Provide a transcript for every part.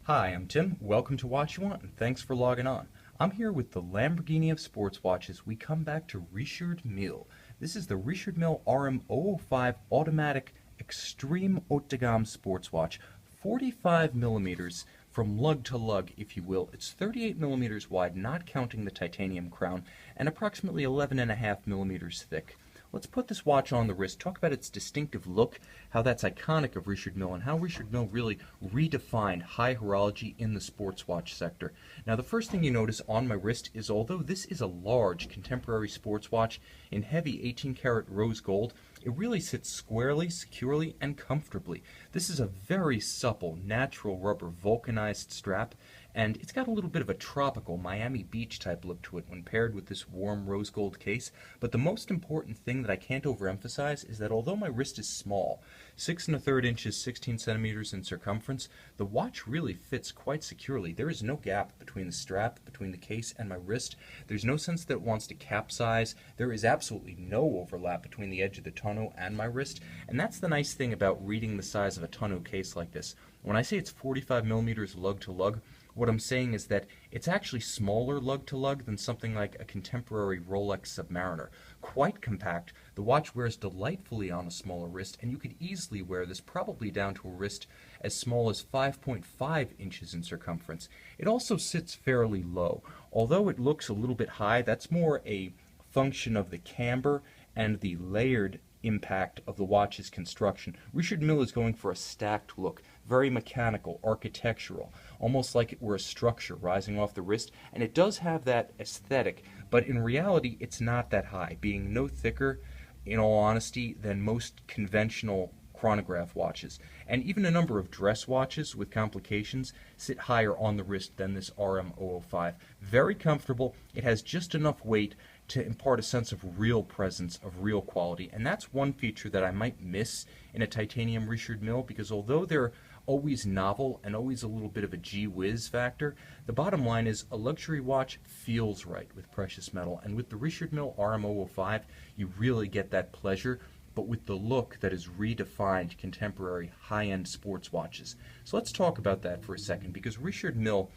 Hi, I'm Tim. Welcome to Watch You Want, and thanks for logging on. I'm here with the Lamborghini of sports watches. We come back to Richard Mille. This is the Richard Mille RM 005 Automatic Extreme Haute de Gamme sports watch. 45 millimeters from lug to lug, if you will. It's 38 millimeters wide, not counting the titanium crown, and approximately 11.5 millimeters thick. Let's put this watch on the wrist, talk about its distinctive look, how that's iconic of Richard Mille, and how Richard Mille really redefined high horology in the sports watch sector. Now, the first thing you notice on my wrist is, although this is a large contemporary sports watch in heavy 18-karat rose gold, it really sits squarely, securely, and comfortably. This is a very supple, natural rubber vulcanized strap, and it's got a little bit of a tropical Miami Beach type look to it when paired with this warm rose gold case. But the most important thing that I can't overemphasize is that although my wrist is small, 6 1/3 inches, 16 centimeters in circumference, the watch really fits quite securely. There is no gap between the strap, between the case, and my wrist. There's no sense that it wants to capsize. There is absolutely no overlap between the edge of the tonneau and my wrist, and that's the nice thing about reading the size of a tonneau case like this. When I say it's 45 millimeters lug to lug, what I'm saying is that it's actually smaller lug to lug than something like a contemporary Rolex Submariner. Quite compact, the watch wears delightfully on a smaller wrist, and you could easily wear this probably down to a wrist as small as 5.5 inches in circumference. It also sits fairly low. Although it looks a little bit high, that's more a function of the camber and the layered impact of the watch's construction. Richard Mille is going for a stacked look, very mechanical, architectural, almost like it were a structure rising off the wrist, and it does have that aesthetic, but in reality it's not that high, being no thicker, in all honesty, than most conventional chronograph watches. And even a number of dress watches with complications sit higher on the wrist than this RM 005. Very comfortable. It has just enough weight to impart a sense of real presence, of real quality. And that's one feature that I might miss in a titanium Richard Mille, because although they're always novel and always a little bit of a gee whiz factor, the bottom line is a luxury watch feels right with precious metal. And with the Richard Mille RM 005, you really get that pleasure, but with the look that is redefined contemporary high-end sports watches. So let's talk about that for a second, because Richard Mille,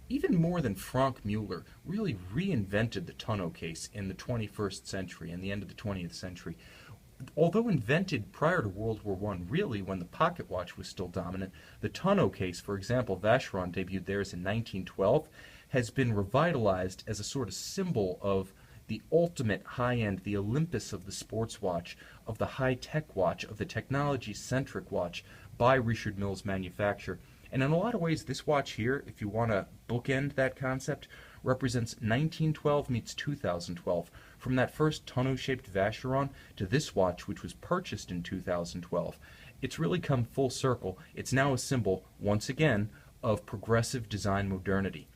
even more than Franck Muller, really reinvented the tonneau case in the 21st century and the end of the 20th century. Although invented prior to World War I, really when the pocket watch was still dominant, the tonneau case, for example, Vacheron debuted theirs in 1912, has been revitalized as a sort of symbol of the ultimate high-end, the Olympus of the sports watch, of the high-tech watch, of the technology-centric watch by Richard Mille's manufacturer. And in a lot of ways, this watch here, if you want to bookend that concept, represents 1912 meets 2012. From that first tonneau-shaped Vacheron to this watch, which was purchased in 2012. It's really come full circle. It's now a symbol, once again, of progressive design modernity.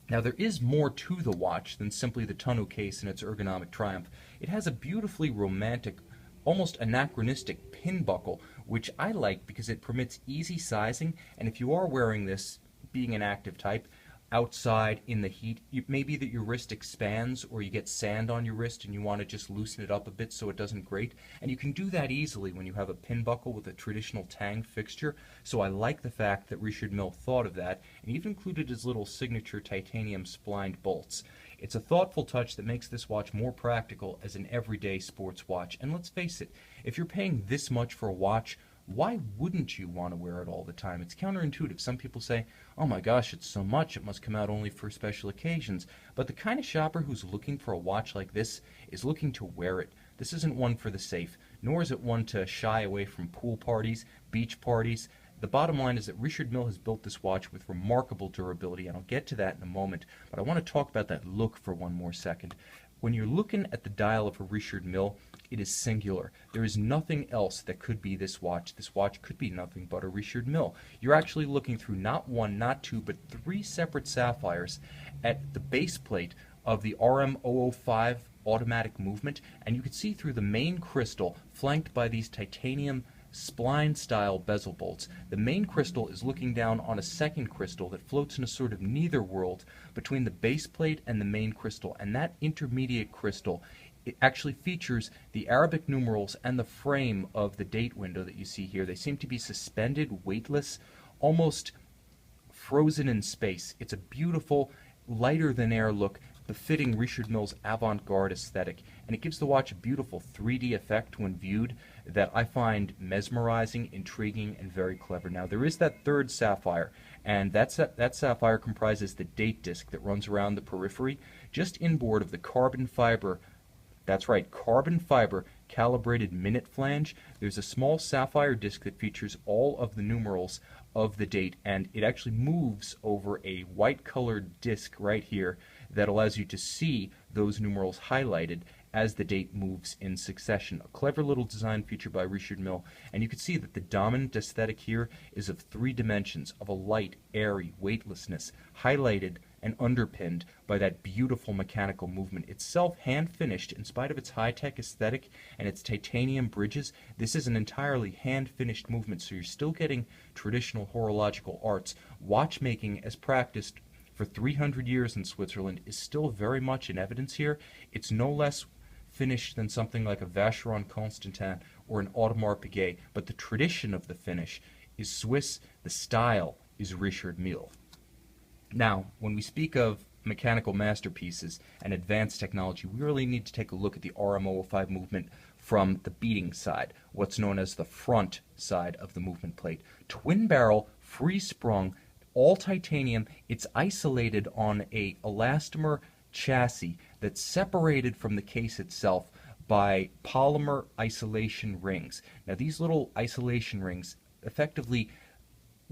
Now, there is more to the watch than simply the tonneau case and its ergonomic triumph. It has a beautifully romantic, almost anachronistic pin buckle, which I like because it permits easy sizing, and if you are wearing this, being an active type, outside in the heat, it may be that your wrist expands or you get sand on your wrist and you want to just loosen it up a bit so it doesn't grate, and you can do that easily when you have a pin buckle with a traditional tang fixture. So I like the fact that Richard Mille thought of that and even included his little signature titanium splined bolts. It's a thoughtful touch that makes this watch more practical as an everyday sports watch. And let's face it, if you're paying this much for a watch, why wouldn't you want to wear it all the time? It's counterintuitive. Some people say, oh my gosh, it's so much, it must come out only for special occasions. But the kind of shopper who's looking for a watch like this is looking to wear it. This isn't one for the safe, nor is it one to shy away from pool parties, beach parties. The bottom line is that Richard Mille has built this watch with remarkable durability, and I'll get to that in a moment, but I want to talk about that look for one more second. When you're looking at the dial of a Richard Mille, it is singular. There is nothing else that could be this watch. This watch could be nothing but a Richard Mille. You're actually looking through not one, not two, but 3 separate sapphires at the base plate of the RM 005 automatic movement, and you can see through the main crystal flanked by these titanium spline-style bezel bolts. The main crystal is looking down on a second crystal that floats in a sort of neither world between the base plate and the main crystal, and that intermediate crystal, it actually features the Arabic numerals and the frame of the date window that you see here. They seem to be suspended, weightless, almost frozen in space. It's a beautiful, lighter than air look, befitting Richard Mille's avant-garde aesthetic, and it gives the watch a beautiful 3D effect when viewed that I find mesmerizing, intriguing, and very clever. Now, there is that third sapphire, and that sapphire comprises the date disc that runs around the periphery, just inboard of the carbon fiber. That's right, carbon fiber calibrated minute flange. There's a small sapphire disc that features all of the numerals of the date, and it actually moves over a white colored disc right here that allows you to see those numerals highlighted as the date moves in succession. A clever little design feature by Richard Mille, and you can see that the dominant aesthetic here is of 3 dimensions, of a light, airy weightlessness, highlighted and underpinned by that beautiful mechanical movement. Itself hand-finished, in spite of its high-tech aesthetic and its titanium bridges. This is an entirely hand-finished movement, so you're still getting traditional horological arts. Watchmaking, as practiced for 300 years in Switzerland, is still very much in evidence here. It's no less finished than something like a Vacheron Constantin or an Audemars Piguet, but the tradition of the finish is Swiss, the style is Richard Mille. Now, when we speak of mechanical masterpieces and advanced technology, we really need to take a look at the RM005 movement from the beating side, what's known as the front side of the movement plate. Twin barrel, free sprung, all titanium. It's isolated on a elastomer chassis that's separated from the case itself by polymer isolation rings. Now, these little isolation rings effectively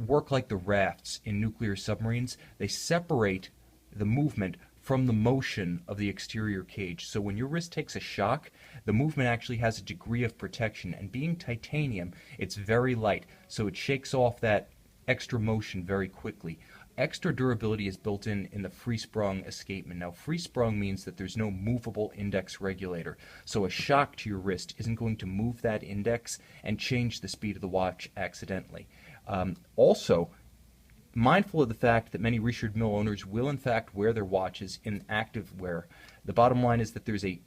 work like the rafts in nuclear submarines. They separate the movement from the motion of the exterior cage. So when your wrist takes a shock, the movement actually has a degree of protection, and being titanium, it's very light, so it shakes off that extra motion very quickly. Extra durability is built in the free-sprung escapement. Now, free-sprung means that there's no movable index regulator, so a shock to your wrist isn't going to move that index and change the speed of the watch accidentally. Also, mindful of the fact that many Richard Mille owners will in fact wear their watches in active wear, the bottom line is that there's a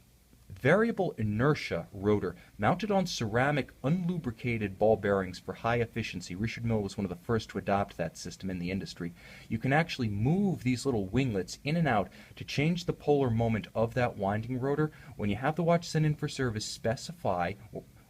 variable inertia rotor mounted on ceramic unlubricated ball bearings for high efficiency. Richard Mille was one of the first to adopt that system in the industry. You can actually move these little winglets in and out to change the polar moment of that winding rotor. When you have the watch sent in for service, specify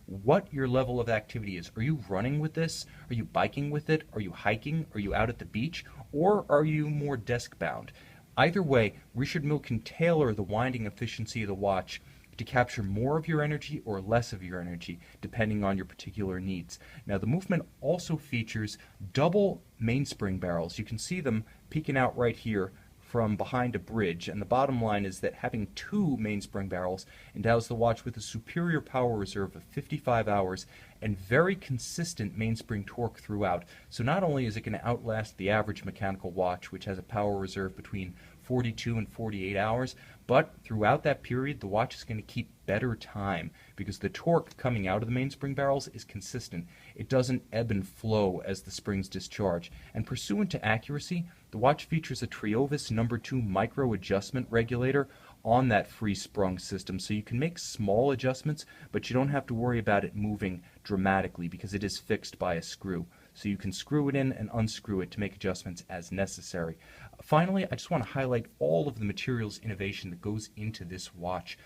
what your level of activity is. Are you running with this? Are you biking with it? Are you hiking? Are you out at the beach? Or are you more desk bound? Either way, Richard Mille can tailor the winding efficiency of the watch to capture more of your energy or less of your energy, depending on your particular needs. Now, the movement also features double mainspring barrels. You can see them peeking out right here from behind a bridge, and the bottom line is that having 2 mainspring barrels endows the watch with a superior power reserve of 55 hours and very consistent mainspring torque throughout. So not only is it going to outlast the average mechanical watch, which has a power reserve between 42 and 48 hours, but throughout that period the watch is going to keep better time because the torque coming out of the mainspring barrels is consistent. It doesn't ebb and flow as the springs discharge. And pursuant to accuracy, the watch features a Triovis No. 2 micro adjustment regulator on that free sprung system, so you can make small adjustments, but you don't have to worry about it moving dramatically because it is fixed by a screw. So you can screw it in and unscrew it to make adjustments as necessary. Finally, I just want to highlight all of the materials innovation that goes into this watch.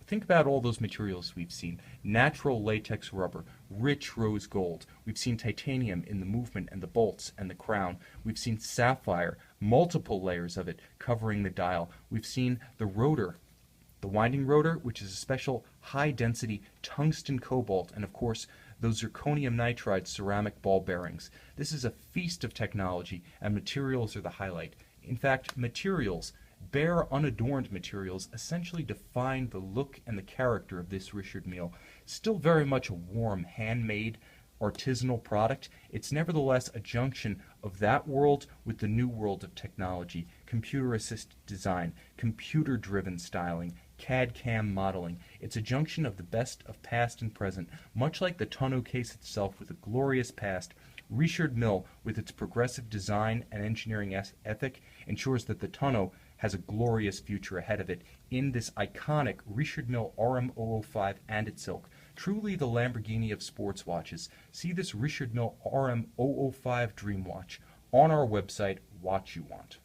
Think about all those materials we've seen. Natural latex rubber, rich rose gold. We've seen titanium in the movement and the bolts and the crown. We've seen sapphire, multiple layers of it covering the dial. We've seen the rotor, the winding rotor, which is a special high-density tungsten cobalt, and of course, those zirconium nitride ceramic ball bearings. This is a feast of technology, and materials are the highlight. In fact, materials, bare, unadorned materials, essentially define the look and the character of this Richard Mille. Still very much a warm, handmade, artisanal product, it's nevertheless a junction of that world with the new world of technology, computer-assisted design, computer-driven styling, CAD/CAM modeling. It's a junction of the best of past and present, much like the tonneau case itself with a glorious past. Richard Mille, with its progressive design and engineering ethic, ensures that the tonneau has a glorious future ahead of it in this iconic Richard Mille RM005 and its ilk. Truly the Lamborghini of sports watches. See this Richard Mille RM005 Dream Watch on our website, watch you want.